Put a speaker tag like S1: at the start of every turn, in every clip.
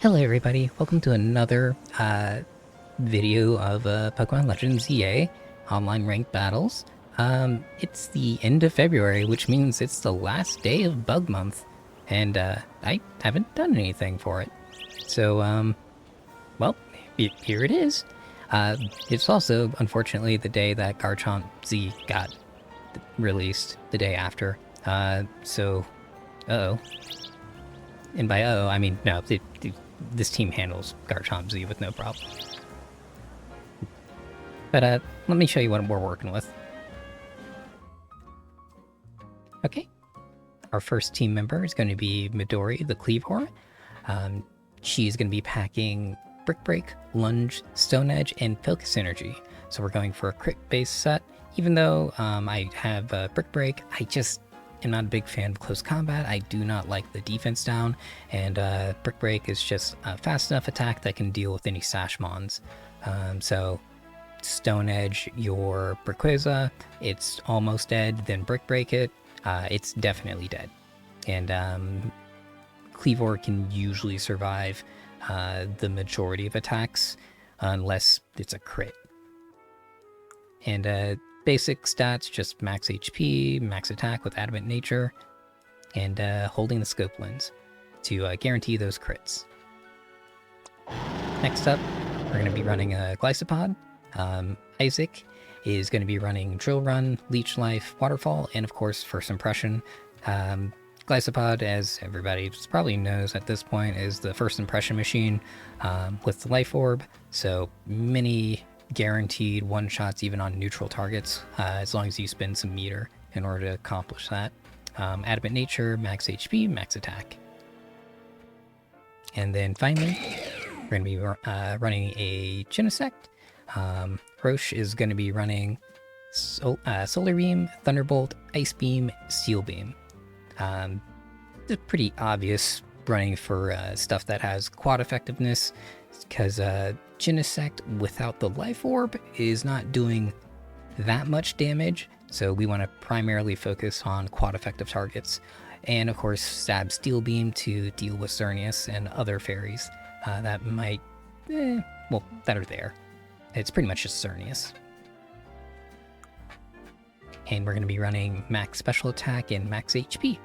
S1: Hello everybody, welcome to another video of Pokemon Legends EA online ranked battles. It's the end of February, which means it's the last day of Bug Month, and I haven't done anything for it. So, well, here it is. It's also, unfortunately, the day that Garchomp Z got released, the day after. Uh-oh. And by uh-oh, I mean, no, this team handles Garchomp Z with no problem. But let me show you what we're working with. Okay. Our first team member is going to be Midori, the Kleavor. She's going to be packing Brick Break, Lunge, Stone Edge, and Focus Energy. So we're going for a crit-based set. Even though I have Brick Break, I just am not a big fan of close combat. I do not like the defense down, and Brick Break is just a fast enough attack that can deal with any Sashmons. So Stone Edge your Rayquaza, it's almost dead, then Brick Break it, it's definitely dead. And Kleavor can usually survive the majority of attacks unless it's a crit. And basic stats, just max HP, max attack with Adamant Nature, and holding the Scope Lens to guarantee those crits. Next up, we're going to be running a Glycopod. Isaac is going to be running Drill Run, Leech Life, Waterfall, and of course First Impression. Glycopod, as everybody probably knows at this point, is the First Impression machine with the Life Orb, so many guaranteed one-shots even on neutral targets, as long as you spend some meter in order to accomplish that. Adamant Nature, max HP, max attack. And then finally, we're going to be running a Genesect. Roche is going to be running Solar Beam, Thunderbolt, Ice Beam, Steel Beam. It's pretty obvious running for stuff that has quad effectiveness, because Genesect without the Life Orb is not doing that much damage, so we want to primarily focus on quad effective targets. And of course, stab Steel Beam to deal with Xerneas and other fairies that might, well, that are there. It's pretty much just Xerneas. And we're going to be running max special attack and max HP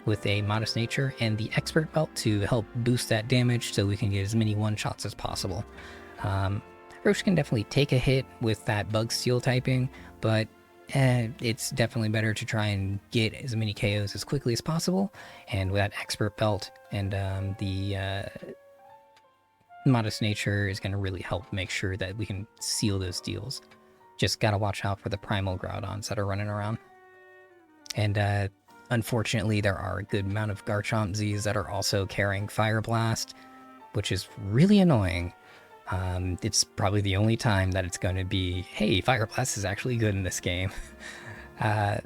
S1: with a Modest Nature and the Expert Belt to help boost that damage so we can get as many one-shots as possible. Roche can definitely take a hit with that Bug Steel typing, but it's definitely better to try and get as many KOs as quickly as possible, and with that Expert Belt and the Modest Nature is going to really help make sure that we can seal those deals. Just gotta watch out for the Primal Groudons that are running around. And unfortunately, there are a good amount of Garchomp Zs that are also carrying Fire Blast, which is really annoying. It's probably the only time that it's going to be, hey, Fire Blast is actually good in this game. But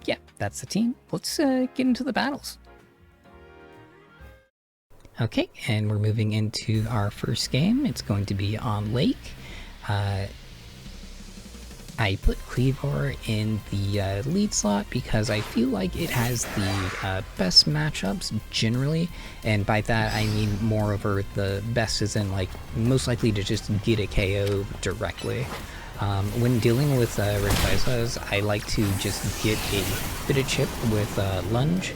S1: yeah, that's the team. Let's get into the battles. Okay, and we're moving into our first game. It's going to be on Lake. I put Kleavor in the lead slot because I feel like it has the best matchups generally, and by that I mean moreover the best is in like most likely to just get a KO directly. When dealing with Rayquazas, I like to just get a bit of chip with Lunge.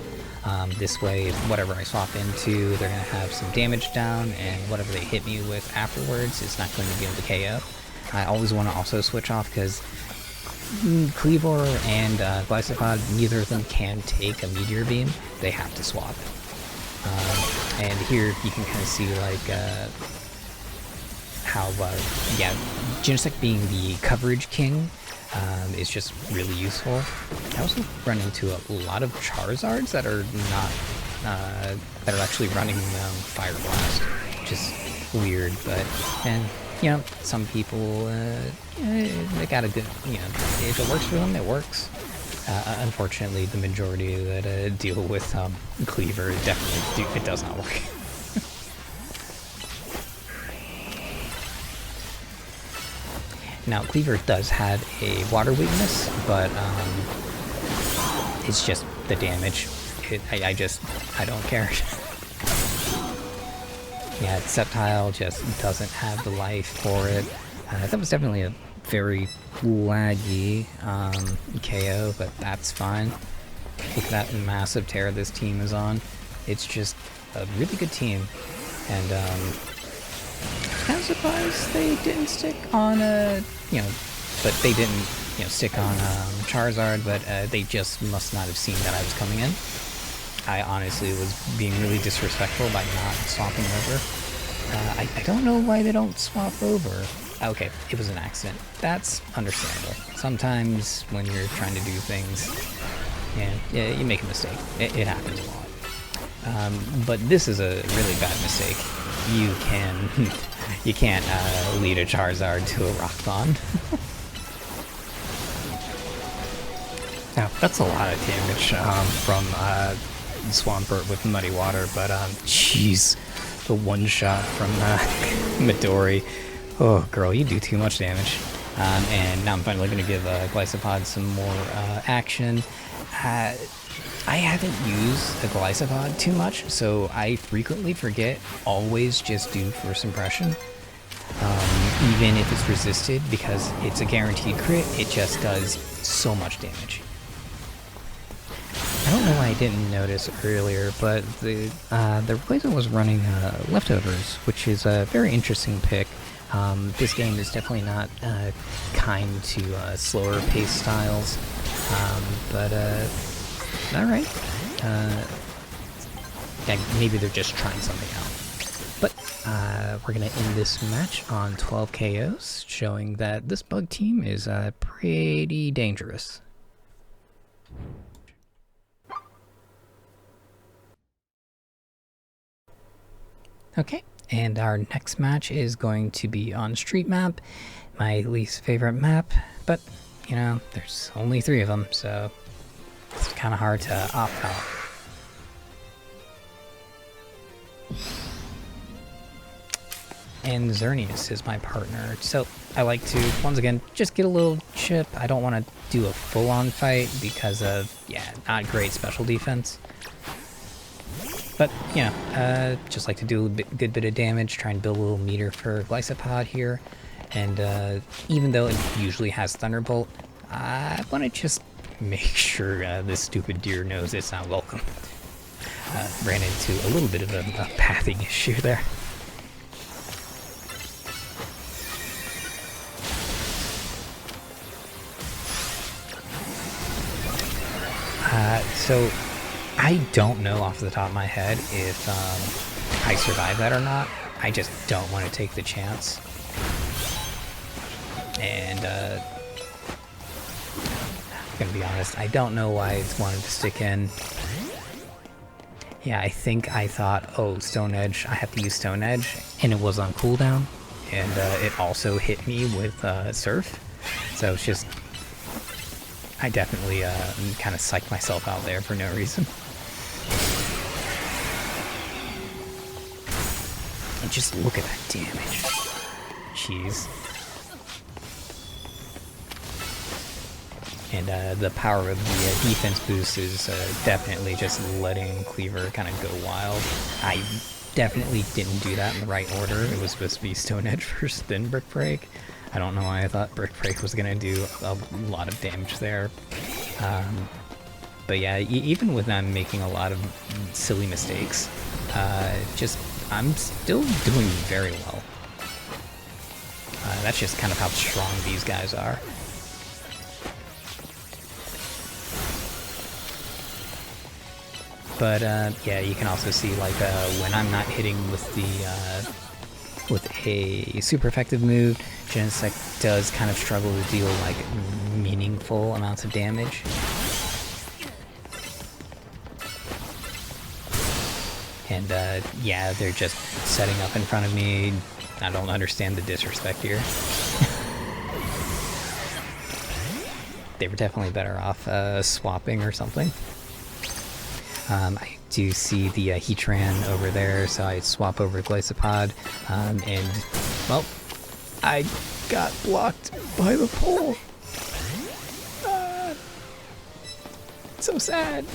S1: This way, whatever I swap into, they're going to have some damage down, and whatever they hit me with afterwards is not going to be able to KO. I always want to also switch off because Kleavor and Glycopod, neither of them can take a Meteor Beam. They have to swap. And here you can kind of see like how, yeah, Genesect being the coverage king is just really useful. I also run into a lot of Charizards that are not, that are actually running Fire Blast, which is weird, but, and you know, some people, they got a good, you know, if it works for them, it works. Unfortunately, the majority that deal with Kleavor definitely it does not work. Now, Kleavor does have a water weakness, but it's just the damage. I don't care. Yeah, Sceptile just doesn't have the life for it. That was definitely a very laggy KO, but that's fine. Look at that massive tear this team is on. It's just a really good team, and kind of surprised they didn't stick on but they didn't stick on Charizard, but they just must not have seen that I was coming in. I honestly was being really disrespectful by not swapping over. I don't know why they don't swap over. Okay, it was an accident. That's understandable. Sometimes when you're trying to do things, yeah, you make a mistake. It happens a lot. But this is a really bad mistake. You can't lead a Charizard to a Rock Bond. Now, that's a lot of damage from Swampert with Muddy Water, but jeez, the one shot from Midori. Oh, girl, you do too much damage. And now I'm finally going to give Glycopod some more action. I haven't used a Glycopod too much, so I frequently forget always just do First Impression. Even if it's resisted, because it's a guaranteed crit, it just does so much damage. I don't know why I didn't notice earlier, but the replacement was running Leftovers, which is a very interesting pick. This game is definitely not kind to slower pace styles, but alright. Yeah, maybe they're just trying something out. But we're going to end this match on 12 KOs, showing that this bug team is pretty dangerous. Okay, and our next match is going to be on Street Map, my least favorite map, but, there's only 3 of them, so it's kind of hard to opt out. And Xerneas is my partner, so I like to, once again, just get a little chip. I don't want to do a full-on fight because of, not great special defense. But, just like to do a good bit of damage, try and build a little meter for Glycopod here. And even though it usually has Thunderbolt, I want to just make sure this stupid deer knows it's not welcome. Ran into a little bit of a pathing issue there. So I don't know off the top of my head if I survive that or not. I just don't want to take the chance. And I'm gonna be honest, I don't know why it's wanted to stick in. Yeah, I think I thought, oh, Stone Edge, I have to use Stone Edge, and it was on cooldown, and it also hit me with Surf. So it's just, I definitely kind of psyched myself out there for no reason. And just look at that damage. Jeez. And the power of the defense boost is definitely just letting Cleaver kind of go wild. I definitely didn't do that in the right order. It was supposed to be Stone Edge first, then Brick Break. I don't know why I thought Brick Break was going to do a lot of damage there. But yeah, even with them making a lot of silly mistakes, I'm still doing very well. That's just kind of how strong these guys are. But yeah, you can also see like when I'm not hitting with the with a super effective move, Genesect does kind of struggle to deal like meaningful amounts of damage. And yeah, they're just setting up in front of me. I don't understand the disrespect here. They were definitely better off swapping or something. I do see the Heatran over there, so I swap over Glycopod, and, well, I got blocked by the pole. So sad.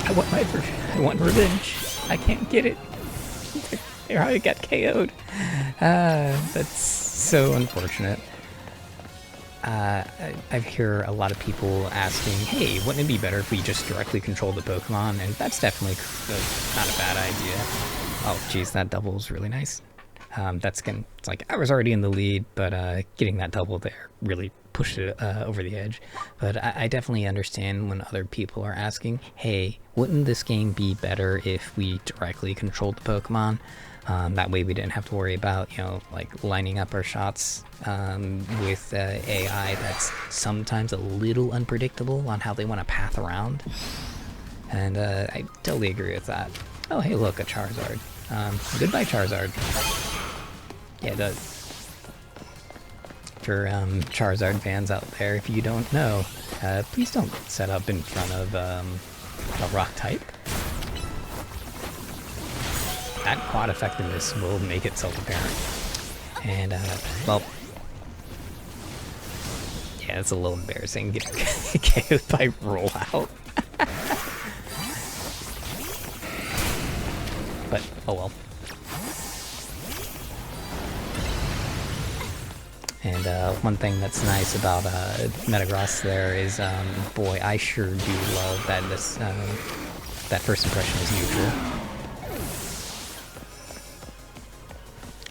S1: I want revenge. I can't get it. I got KO'd. That's so unfortunate. I hear a lot of people asking, hey, wouldn't it be better if we just directly control the Pokemon? And that's definitely not a bad idea. Oh, geez, that double was really nice. It's like I was already in the lead, but getting that double there really pushed it over the edge. But I definitely understand when other people are asking, hey, wouldn't this game be better if we directly controlled the Pokemon? That way we didn't have to worry about, like lining up our shots with AI that's sometimes a little unpredictable on how they want to path around. And I totally agree with that. Oh, hey, look, a Charizard. Goodbye, Charizard. Yeah, it does. For Charizard fans out there, if you don't know, please don't set up in front of a rock type. That quad effectiveness will make itself apparent. And, well, yeah, it's a little embarrassing getting KO'd by Rollout. But, oh well. And one thing that's nice about Metagross there is, boy, I sure do love that that first impression is neutral.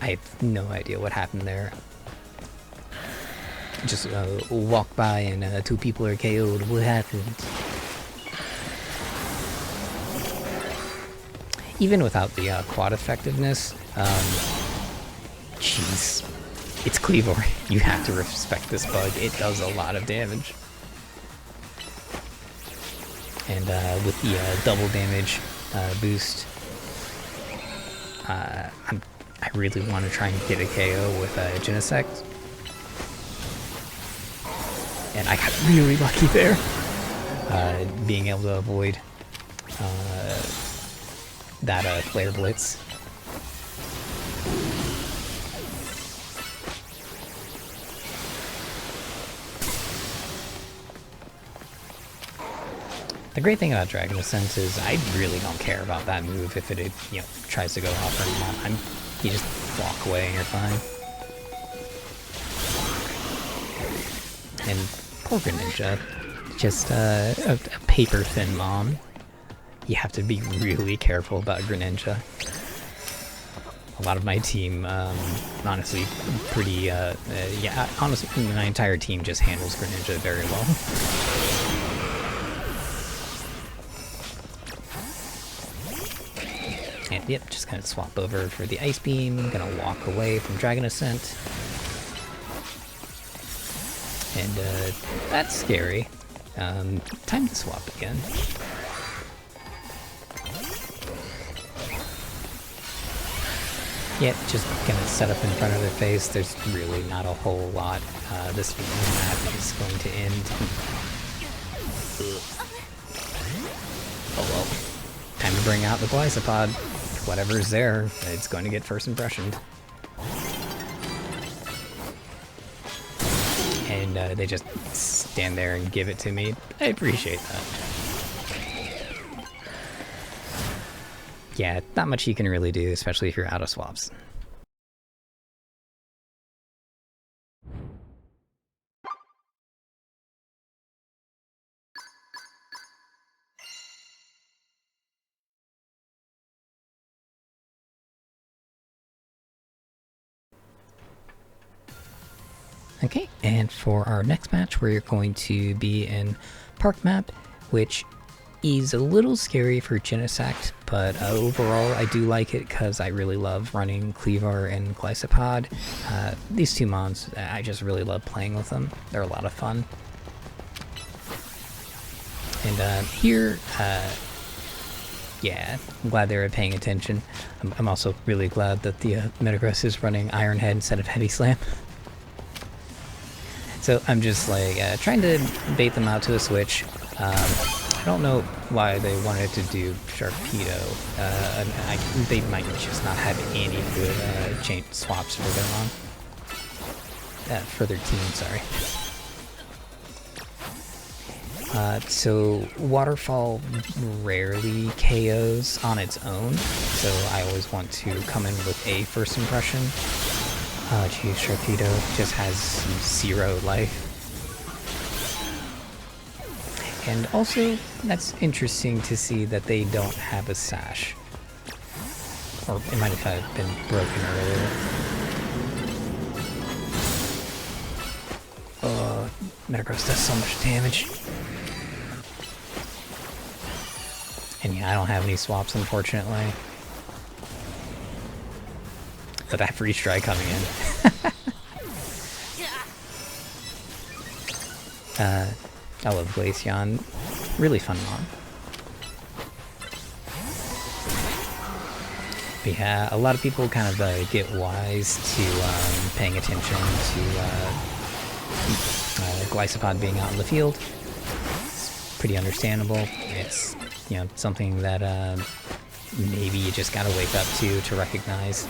S1: I have no idea what happened there. Just walk by and two people are KO'd. What happened? Even without the quad effectiveness, jeez, it's Kleavor. You have to respect this bug. It does a lot of damage. And with the double damage boost, I really want to try and get a KO with Genesect. And I got really lucky there, being able to avoid that Flare Blitz. The great thing about Dragon Ascent is I really don't care about that move if it tries to go off or not. You just walk away and you're fine. And poor Greninja, just a paper thin mom. You have to be really careful about Greninja. A lot of my team, honestly, pretty, yeah, honestly, my entire team just handles Greninja very well. And yep, just kind of swap over for the Ice Beam. Gonna walk away from Dragon Ascent. And that's scary. Time to swap again. Yep, just gonna set up in front of their face. There's really not a whole lot. This map is going to end. Oh well. Time to bring out the Glycopod. Whatever's there, it's going to get first impression. And they just stand there and give it to me. I appreciate that. Yeah, not much you can really do, especially if you're out of swaps. Okay, and for our next match, we're going to be in Park Map, which is a little scary for Genesect, but overall I do like it because I really love running Kleavor and Glycopod. These two mons, I just really love playing with them. They're a lot of fun. And here, yeah, I'm glad they were paying attention. I'm also really glad that the Metagross is running Iron Head instead of Heavy Slam. So I'm just like trying to bait them out to a switch. I don't know why they wanted to do Sharpedo. They might just not have any good chain swaps for their team, sorry. So Waterfall rarely KOs on its own, so I always want to come in with a first impression. Oh geez, Sharpedo just has 0 life. And also, that's interesting to see that they don't have a sash. Or it might have been broken earlier. Oh, Metagross does so much damage. And yeah, I don't have any swaps, unfortunately. But that Freeze Strike coming in. I love Glaceon. Really fun mon. But yeah, a lot of people kind of get wise to paying attention to Glycopod being out in the field. It's pretty understandable. It's, you know, something that maybe you just gotta wake up to recognize.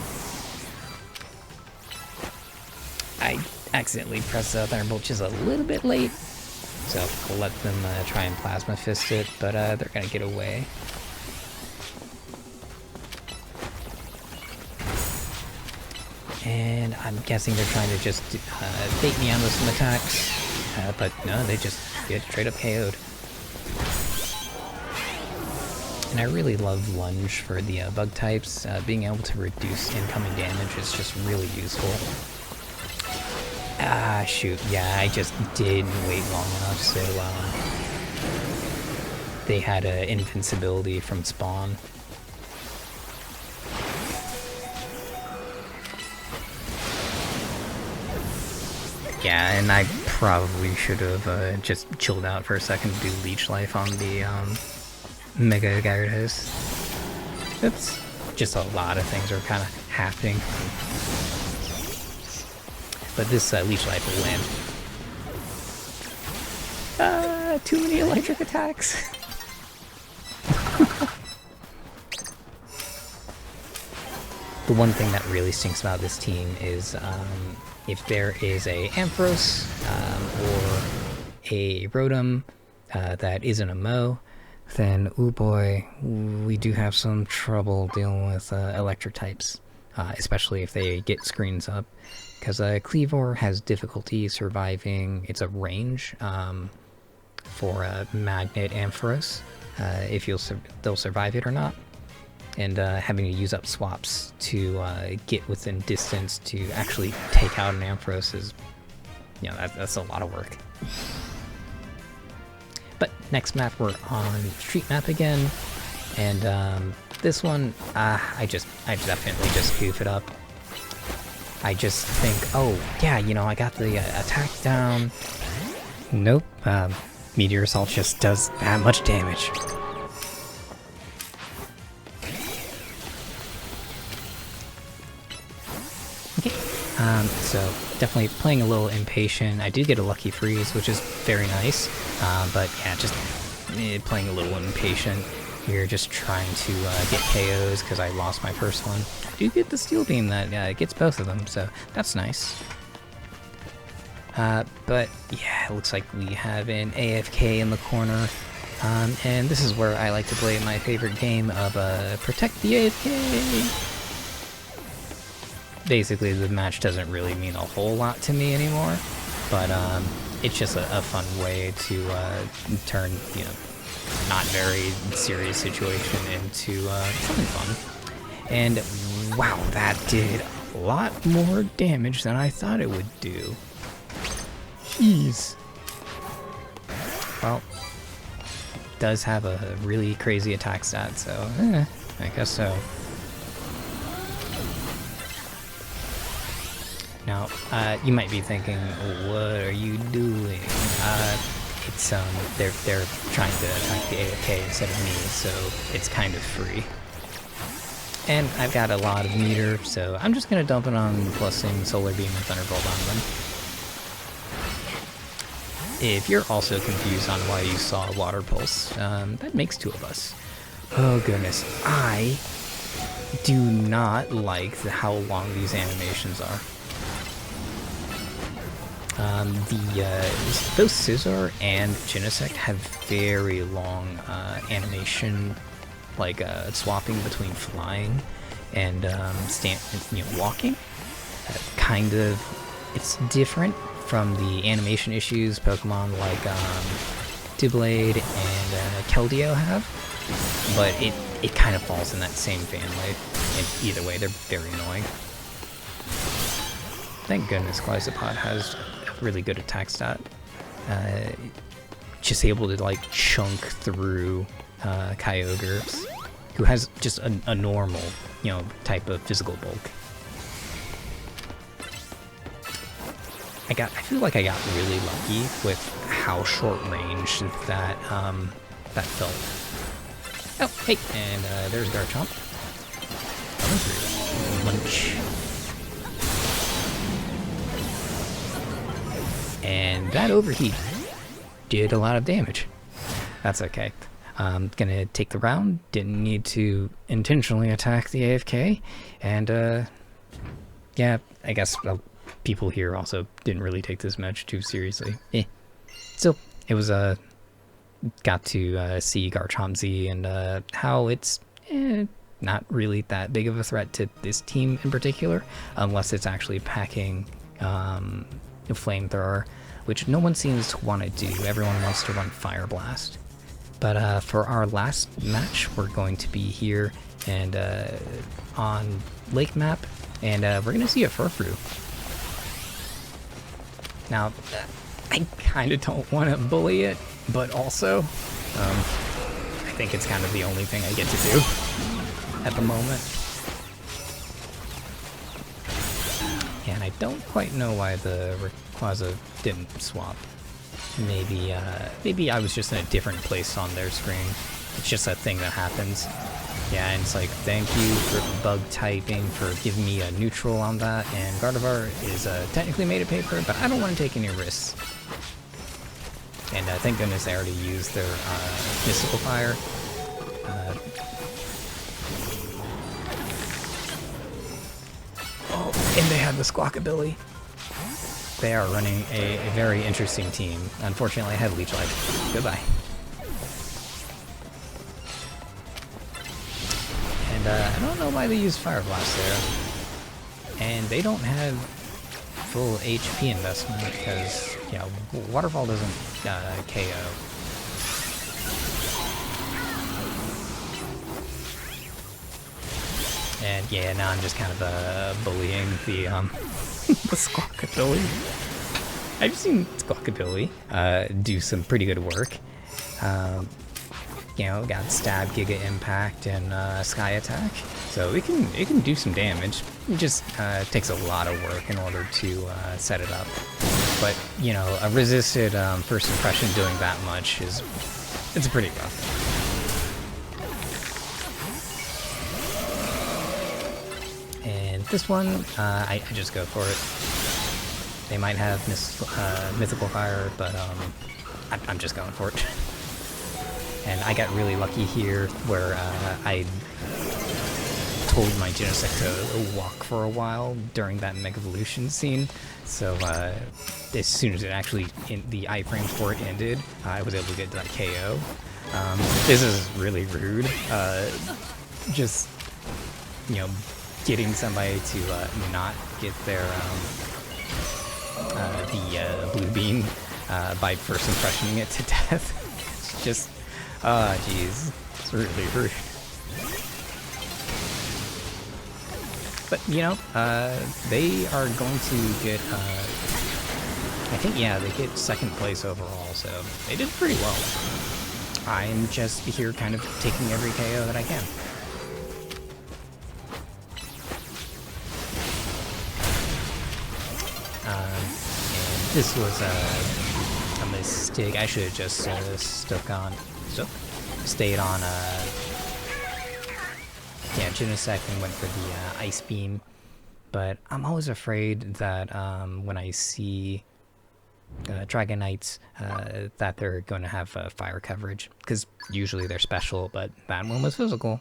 S1: I accidentally pressed the Thunderbolt just a little bit late, so we'll let them try and Plasma Fist it, but they're gonna get away. And I'm guessing they're trying to just bait me on with some attacks, but no, they just get straight up KO'd. And I really love Lunge for the bug types. Being able to reduce incoming damage is just really useful. Ah, shoot. Yeah, I just didn't wait long enough, so they had invincibility from spawn. Yeah, and I probably should have just chilled out for a second to do Leech Life on the Mega Gyarados. Oops. Just a lot of things are kind of happening. But this Leech Life will land. Too many electric attacks. The one thing that really stinks about this team is if there is a Ampharos or a Rotom that isn't a Mo, then, oh boy, we do have some trouble dealing with electric types, especially if they get screens up. Because Kleavor has difficulty surviving, it's a range for a Magnet Ampharos, if they'll survive it or not. And having to use up swaps to get within distance to actually take out an Ampharos is, you know, that's a lot of work. But next map we're on Street Map again, and this one I definitely just goof it up. I just think, oh yeah, you know, I got the attack down. Nope, Meteor Assault just does that much damage. So definitely playing a little impatient. I did get a lucky freeze, which is very nice, but yeah, just playing a little impatient here, just trying to get KOs because I lost my first one. I do get the Steel Beam that gets both of them, so that's nice. But yeah, it looks like we have an AFK in the corner, and this is where I like to play my favorite game of Protect the AFK. Basically, the match doesn't really mean a whole lot to me anymore, but it's just a fun way to turn, you know, not very serious situation into something fun. And wow, that did a lot more damage than I thought it would do. Jeez. Well, it does have a really crazy attack stat, so I guess so. Now, you might be thinking, what are you doing? It's they're trying to attack the AFK instead of me, so it's kind of free. And I've got a lot of meter, so I'm just gonna dump it on Blessing, Solar Beam, and Thunderbolt on them. If you're also confused on why you saw Water Pulse, that makes 2 of us. Oh goodness, I do not like how long these animations are. Both Scizor and Genesect have very long animation, like swapping between flying and walking. Kind of, it's different from the animation issues Pokemon like Doublade and Keldeo have, but it kind of falls in that same family. And either way, they're very annoying. Thank goodness Glyzapod has a really good attack stat. Just able to like chunk through Kyogre, who has just a normal, type of physical bulk. I feel like I got really lucky with how short range that felt. Oh, hey, and there's Garchomp. Coming through. Lunch. And that overheat did a lot of damage. That's okay. I'm gonna take the round. Didn't need to intentionally attack the AFK, and yeah, I guess people here also didn't really take this match too seriously. Still, it was got to see Garchomp Z and how it's not really that big of a threat to this team in particular, unless it's actually packing a Flamethrower, which no one seems to want to do. Everyone wants to run Fire Blast. But for our last match, we're going to be here and on Lake Map, and we're going to see a Furfrou. Now, I kind of don't want to bully it, but also, I think it's kind of the only thing I get to do at the moment. And I don't quite know why the Rayquaza didn't swap. Maybe I was just in a different place on their screen. It's just a thing that happens. Yeah, and it's like, thank you for bug typing, for giving me a neutral on that, and Gardevoir is technically made of paper, but I don't want to take any risks. And thank goodness they already used their Mystical Fire. Oh, and they had the Squawkabilly. They are running a very interesting team. Unfortunately, I have Leech Life. Goodbye. And I don't know why they use Fire Blast there. And they don't have full HP investment because, Waterfall doesn't KO. And yeah, now I'm just kind of bullying the the Squawkabilly. I've seen Squawkabilly do some pretty good work. Got Stab, Giga Impact, and Sky Attack, so it can do some damage. It just takes a lot of work in order to set it up. But a resisted first impression doing that much it's pretty rough. And this one, I just go for it. They might have Mythical Fire, but I'm just going for it. And I got really lucky here where I told my Genesect to walk for a while during that Mega Evolution scene. So as soon as the iframe for it ended, I was able to get that KO. This is really rude. Just, getting somebody to not get their the Blue Beam by first impressioning it to death. It's just, jeez, it's really rude. But they are going to get I think, yeah, they get second place overall, so they did pretty well. I'm just here kind of taking every KO that I can. And this was a mistake. I should have just stayed on Genesect and went for the Ice Beam. But I'm always afraid that when I see Dragonites, that they're going to have fire coverage, because usually they're special, but that one was physical.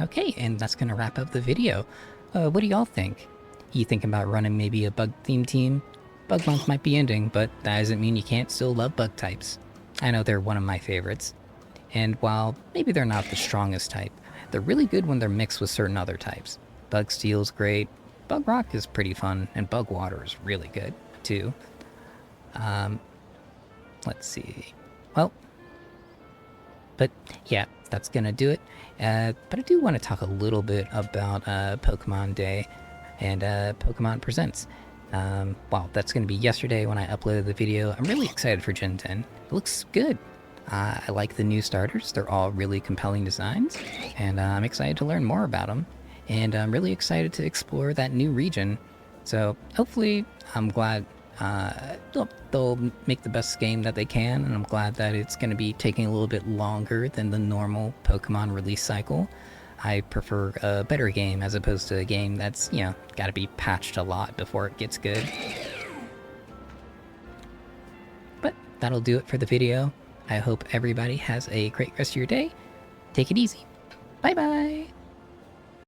S1: Okay, and that's gonna wrap up the video. What do y'all think? You thinking about running maybe a bug theme team? Bug month might be ending, but that doesn't mean you can't still love bug types. I know they're one of my favorites. And while maybe they're not the strongest type, they're really good when they're mixed with certain other types. Bug Steel's great, Bug Rock is pretty fun, and Bug Water is really good, too. Let's see. Well, but yeah, that's gonna do it. But I do want to talk a little bit about Pokemon Day and Pokemon Presents. Wow, that's gonna be yesterday when I uploaded the video. I'm really excited for Gen 10. It looks good. I like the new starters. They're all really compelling designs, and I'm excited to learn more about them. And I'm really excited to explore that new region. So hopefully, I'm glad they'll make the best game that they can, and I'm glad that it's going to be taking a little bit longer than the normal Pokemon release cycle. I prefer a better game as opposed to a game that's, got to be patched a lot before it gets good. But that'll do it for the video. I hope everybody has a great rest of your day. Take it easy. Bye bye!